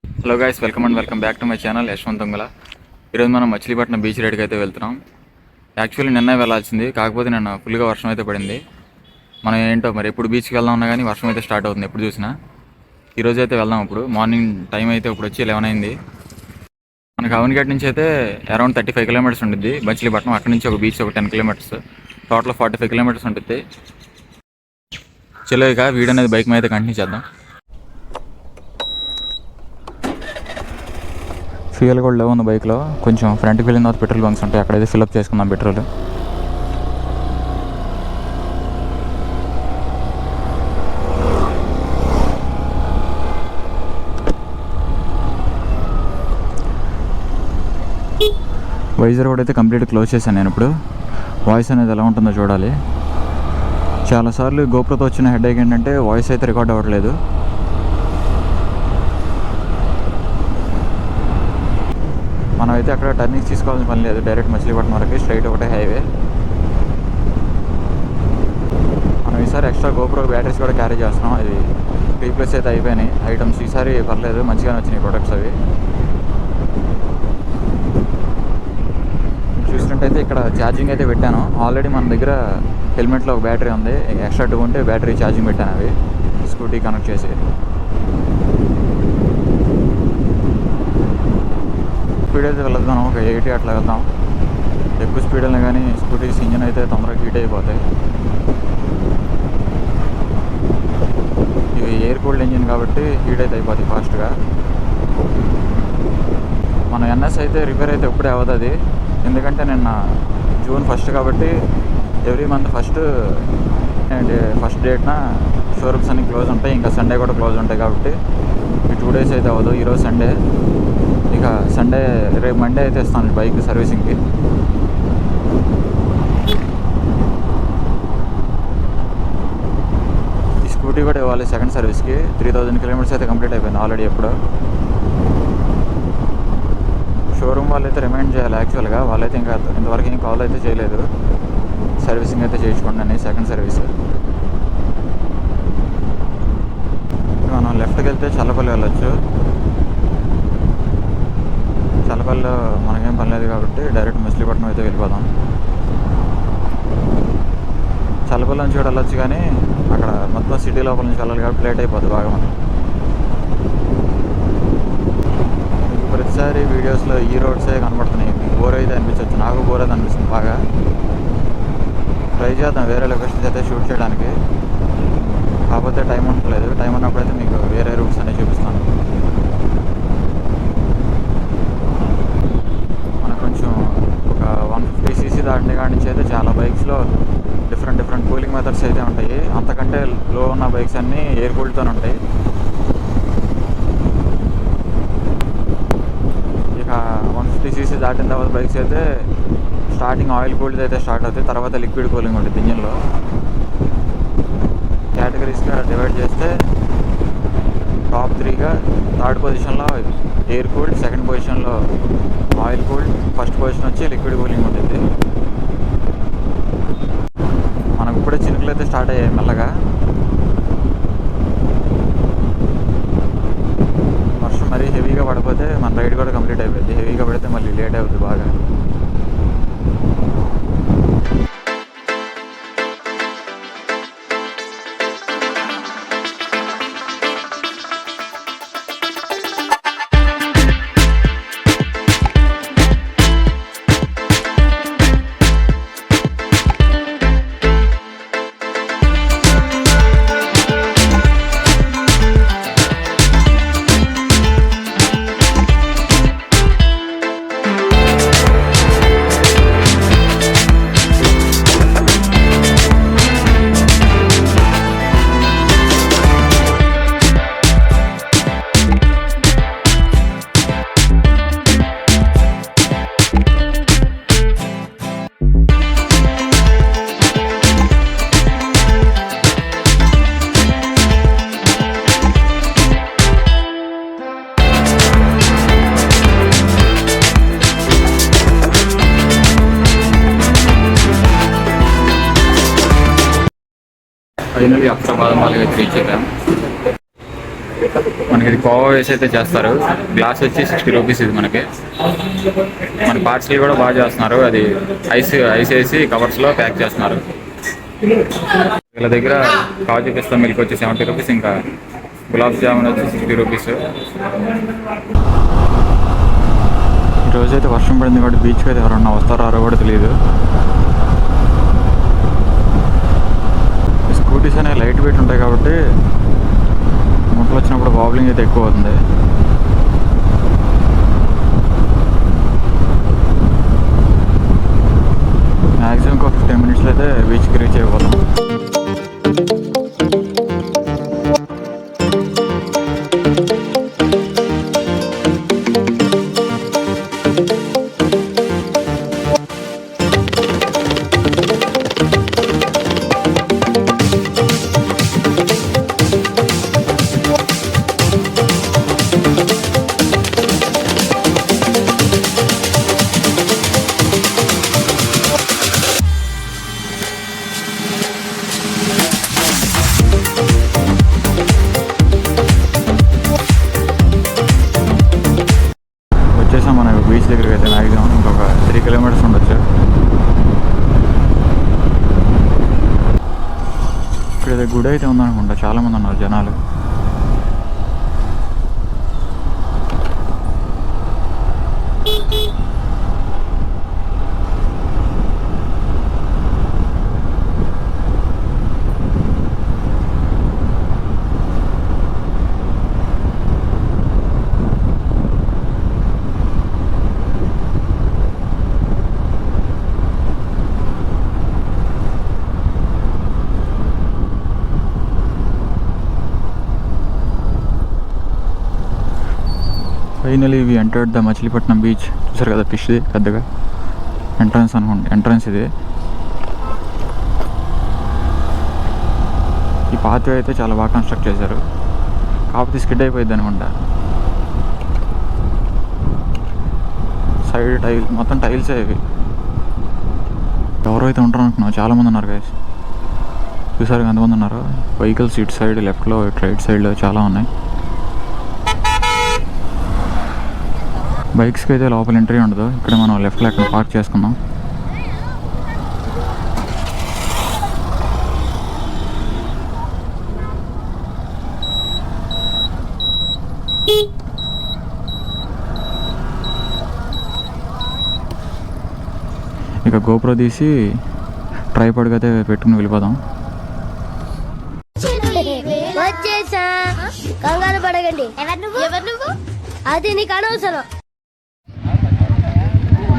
Hello guys, welcome back to my channel Yashwant దొంగల. ఈరోజు మనం మచిలీపట్నం బీచ్ రైడ్కి అయితే వెళ్తున్నాం. యాక్చువల్లీ నిన్న వెళ్ళాల్సింది, కాకపోతే నిన్న ఫుల్గా వర్షం అయితే పడింది. మనం ఏంటో మరి ఎప్పుడు బీచ్కి వెళ్దాం ఉన్నా కానీ వర్షం అయితే స్టార్ట్ అవుతుంది ఎప్పుడు చూసినా. ఈరోజు అయితే వెళ్దాం. ఇప్పుడు మార్నింగ్ టైం అయితే ఇప్పుడు వచ్చి 11 అయింది. మనకు అవనిగడ్ నుంచి అయితే అరౌండ్ 35 కిలోమీటర్స్ ఉంటుంది మచిలీపట్నం. అక్కడ నుంచి ఒక బీచ్ ఒక 10 కిలోమీటర్స్, టోటల్ 45 కిలోమీటర్స్ ఉంటుంది. చలో ఇక వీడియో అనేది బైక్ మీద అయితే కంటిన్యూ చేద్దాం. ఫ్యూయల్ కూడా లేవు ఉంది బైక్లో. కొంచెం ఫ్రంట్కి వెళ్ళిన తర్వాత పెట్రోల్ బంక్స్ ఉంటాయి, అక్కడైతే ఫిల్అప్ చేసుకుందాం పెట్రోల్. వైజర్ రోడ్ అయితే కంప్లీట్ క్లోజ్ చేశాను నేను. ఇప్పుడు వాయిస్ అనేది ఎలా ఉంటుందో చూడాలి. చాలాసార్లు గోప్రోతో వచ్చిన హెడేక్ ఏంటంటే వాయిస్ అయితే రికార్డ్ అవ్వట్లేదు. మనం అయితే అక్కడ టర్నింగ్స్ తీసుకోవాల్సిన పని లేదు, డైరెక్ట్ మచిలీపట్నం వరకు స్ట్రైట్ ఒకటే హైవే. మనం ఈసారి ఎక్స్ట్రా గోప్రో బ్యాటరీస్ కూడా క్యారీ చేస్తున్నాం. అది రీప్లేస్ అయితే అయిపోయినాయి ఐటమ్స్. ఈసారి పర్లేదు, మంచిగానే వచ్చినాయి ప్రొడక్ట్స్. అవి చూసినట్టయితే ఇక్కడ ఛార్జింగ్ అయితే పెట్టాను ఆల్రెడీ. మన దగ్గర హెల్మెట్లో ఒక బ్యాటరీ ఉంది, ఎక్స్ట్రా 2 ఉంటే బ్యాటరీ ఛార్జింగ్ పెట్టాను. అవి స్కూటీ కనెక్ట్ చేసి స్పీడ్ అయితే వెళ్దాం. ఒక 80 అట్లా వెళ్దాం. ఎక్కువ స్పీడ్ అయినా కానీ స్కూటీస్ ఇంజిన్ అయితే తొందరగా హీట్ అయిపోతాయి. ఇవి ఎయిర్ కూల్డ్ ఇంజిన్ కాబట్టి హీట్ అయితే అయిపోతాయి ఫాస్ట్గా. మన ఎన్ఎస్ అయితే రిపేర్ అయితే ఇప్పుడే అవుతుంది, ఎందుకంటే నిన్న జూన్ 1 కాబట్టి ఎవ్రీ మంత్ ఫస్ట్ డేట్న షోరూమ్స్ అన్ని క్లోజ్ ఉంటాయి. ఇంకా సండే కూడా క్లోజ్ ఉంటాయి కాబట్టి ఈ 2 డేస్ అయితే అవ్వదు. ఈరోజు సండే, ఇక సండే రేపు మండే అయితే ఇస్తాను బైక్ సర్వీసింగ్కి. ఈ స్కూటీ కూడా ఇవ్వాలి సెకండ్ సర్వీస్కి. 3000 కిలోమీటర్స్ అయితే కంప్లీట్ అయిపోయింది ఆల్రెడీ. ఎప్పుడు షోరూమ్ వాళ్ళు అయితే రిమైండ్ చేయాలి యాక్చువల్గా. వాళ్ళైతే ఇంకా ఇంతవరకు ఏం కాల్ అయితే చేయలేదు. సర్వీసింగ్ అయితే చేయించుకోండి అని, సెకండ్ సర్వీస్. మనం లెఫ్ట్కి వెళ్తే చల్లపల్లి వెళ్ళొచ్చు. చల్లపల్లిలో మనకేం పని లేదు కాబట్టి డైరెక్ట్ మచిలీపట్నం అయితే వెళ్ళిపోదాం. చల్లపల్లి నుంచి కూడా వెళ్ళొచ్చు, కానీ అక్కడ మొత్తం సిటీ లోపల నుంచి వెళ్ళాలి కాబట్టి లేట్ అయిపోతుంది బాగా. మనం ప్రతిసారి వీడియోస్లో ఈ రోడ్సే కనబడుతున్నాయి. మీకు బోర్ అయితే అనిపించవచ్చు, నాకు బోర్ అయితే అనిపిస్తుంది బాగా. ట్రై చేద్దాం వేరే లొకేషన్స్ అయితే షూట్ చేయడానికి, కాకపోతే టైం ఉండలేదు. టైం ఉన్నప్పుడైతే మీకు వేరే రూట్స్ అనేవి చూపిస్తాను. మనకు కొంచెం ఒక 150cc దాటిన కాడి నుంచి అయితే చాలా బైక్స్లో డిఫరెంట్ కూలింగ్ మెథడ్స్ అయితే ఉంటాయి. అంతకంటే లో ఉన్న బైక్స్ అన్నీ ఎయిర్ కూల్డ్తో ఉంటాయి. ఇక 150cc దాటిన తర్వాత బైక్స్ అయితే స్టార్టింగ్ ఆయిల్ కూల్డ్ అయితే స్టార్ట్ అవుతాయి, తర్వాత లిక్విడ్ కూలింగ్ ఉంటుంది ఇంజిన్లో. కేటగిరీస్గా డివైడ్ చేస్తే టాప్ 3గా థర్డ్ పొజిషన్లో ఎయిర్ కూల్డ్, సెకండ్ పొజిషన్లో ఆయిల్ కూల్డ్, ఫస్ట్ పొజిషన్ వచ్చి లిక్విడ్ కూలింగ్ ఉంటుంది. మనకు ఇప్పుడే చినుకులు అయితే స్టార్ట్ అయ్యాయి మెల్లగా. వర్షం మరీ హెవీగా పడిపోతే మన రైడ్ కూడా కంప్లీట్ అయిపోయింది. హెవీగా పడితే మళ్ళీ లేట్ అవుతుంది బాగా. ఫైనల్లీ అప్సరాబాద్ మాల్కి అయితే రీచ్ అయిపోయాం. మనకి ఇది కోవా వేసి అయితే చేస్తారు. గ్లాస్ వచ్చి 60 రూపీస్ ఇది మనకి. మన పార్సల్ కూడా బాగా చేస్తున్నారు. అది ఐస్ వేసి కవర్స్లో ప్యాక్ చేస్తున్నారు. వీళ్ళ దగ్గర కాజు పిస్తా మిల్క్ వచ్చి 70 రూపీస్, ఇంకా గులాబ్ జామున్ వచ్చి 60 రూపీస్. ఈరోజైతే వర్షం పడింది కాబట్టి బీచ్కి అయితే ఎవరన్నా వస్తారో రారో కూడా తెలియదు. స్కూటీస్ అనేవి లైట్ వెయిట్ ఉంటాయి కాబట్టి ముట్టలు వచ్చినప్పుడు వాబ్లింగ్ అయితే ఎక్కువ అవుతుంది. మ్యాక్సిమం ఒక 15 మినిట్స్లో అయితే బీచ్కి రీచ్ అయిపోతాం. వచ్చేసాం మనకు బీచ్ దగ్గరికి అయితే. మ్యాక్సిమం ఇంకొక 3 కిలోమీటర్స్ ఉండొచ్చు. ఇక్కడ ఏదో గుడి అయితే ఉందనుకుంటా, చాలామంది ఉన్నారు జనాలు. Finally we entered the Machilipatnam beach. చూసారు కదా ఫిష్ది పెద్దగా ఎంట్రన్స్ అనుకోండి, ఎంట్రన్స్ ఇది. ఈ పాత్వే అయితే చాలా బాగా కన్స్ట్రక్ట్ చేశారు, కాకపోతే స్కిడ్ అయిపోయింది అనుకుంటా. సైడ్ టైల్ మొత్తం టైల్సే ఇవి. ఎవరైతే ఉంటారో అనుకున్నావు, చాలామంది ఉన్నారు గైస్. చూసారు ఎంతమంది ఉన్నారు. వెహికల్స్ ఇటు సైడ్ లెఫ్ట్లో, ఇటు రైట్ సైడ్లో చాలా ఉన్నాయి. బైక్స్కి అయితే లోపల ఎంట్రీ ఉండదు. ఇక్కడ మనం లెఫ్ట్లో ఎక్కడ పార్క్ చేసుకుందాం. ఇక గోప్రో తీసి ట్రైపాడ్కి అయితే పెట్టుకుని వెళ్ళిపోదాం. వచ్చేసా, కంగారు పడకండి. ఎవరు నువ్వు? అది నీకు అనవసరం.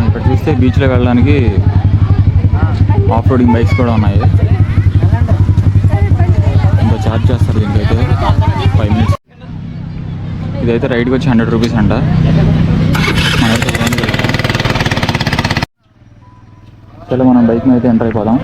ఇక్కడ చూస్తే బీచ్లో వెళ్ళడానికి ఆఫ్ రోడింగ్ బైక్స్ కూడా ఉన్నాయి. ఇంకా ఛార్జ్ చేస్తారు దీనికైతే 5 మినిట్స్. ఇదైతే రైడ్కి వచ్చి 100 రూపీస్ అంట. మనైతే చలో మనం బైక్ మీద అయితే ఎంటర్ అయిపోదాం.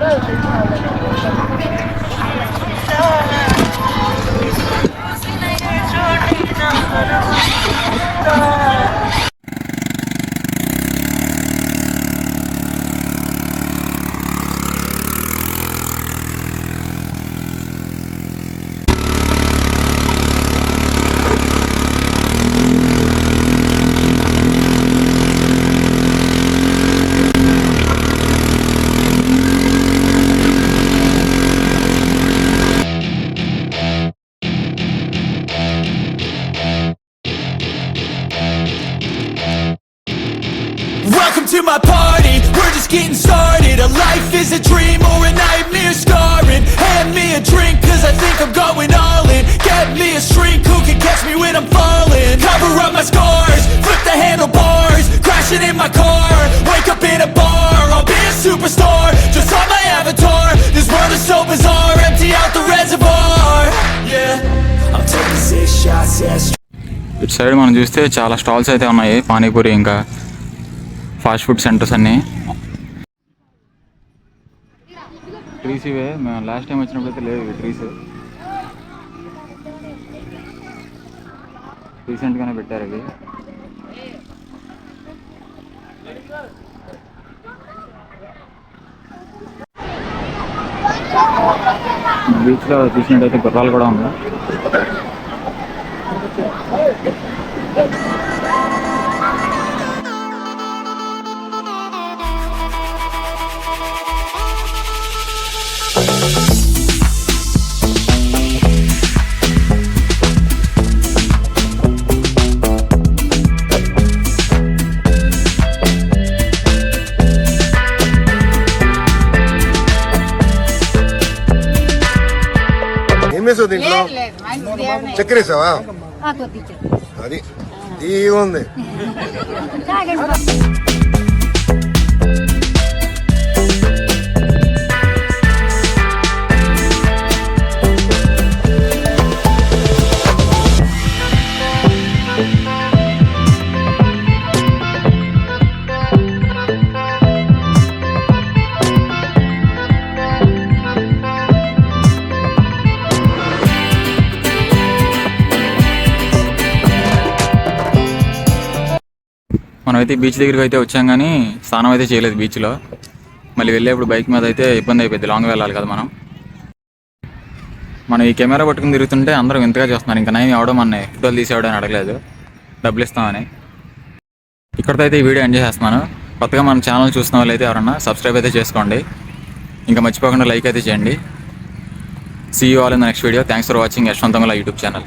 Welcome to my party, we're just getting started. A life is a dream or a nightmare scarring. Hand me a drink cause I think I'm going all in. Get me a shrink who can catch me when I'm falling. Cover up my scars, flip the handlebars. Crashing in my car, wake up in a bar. I'll be a superstar, just on my avatar. This world is so bizarre, empty out the reservoir. Yeah, I'm taking 6 shots, yeah. ఇటు side మనం చూస్తే చాలా stalls అయితే ఉన్నాయి. పానీపూరి ఇంకా fast food centres అన్నీ. Trees ఇవే, మేము లాస్ట్ టైం వచ్చినప్పుడు అయితే లేవు ఇవి ట్రీస్. రీసెంట్గానే పెట్టారు ఇవి. బీచ్లో చూసినట్టయితే గుర్రాలు కూడా ఉన్నాయి. ఏం వేసావు దీంట్లో చక్కెర వేసావా అది ఈ ఉంది మనమైతే బీచ్ దగ్గరికి అయితే వచ్చాం కానీ స్నానం అయితే చేయలేదు బీచ్లో. మళ్ళీ వెళ్ళేప్పుడు బైక్ మీద అయితే ఇబ్బంది అయిపోయింది, లాంగ్ వెళ్ళాలి కదా మనం ఈ కెమెరా పట్టుకుని తిరుగుతుంటే అందరూ వింతగా చేస్తున్నారు. ఇంకా నయం ఎవడో మన ఫోటోలు తీసేవాడు అని అడగలేదు, డబ్బులు ఇస్తామని. ఇక్కడితో అయితే ఈ వీడియో ఎండ్ చేసేస్తున్నాను. కొత్తగా మన ఛానల్ చూసిన వాళ్ళు అయితే ఎవరన్నా సబ్స్క్రైబ్ అయితే చేసుకోండి, ఇంకా మర్చిపోకుండా లైక్ అయితే చేయండి. See you all in the next video. Thanks for watching Yashwanth Thangala YouTube channel.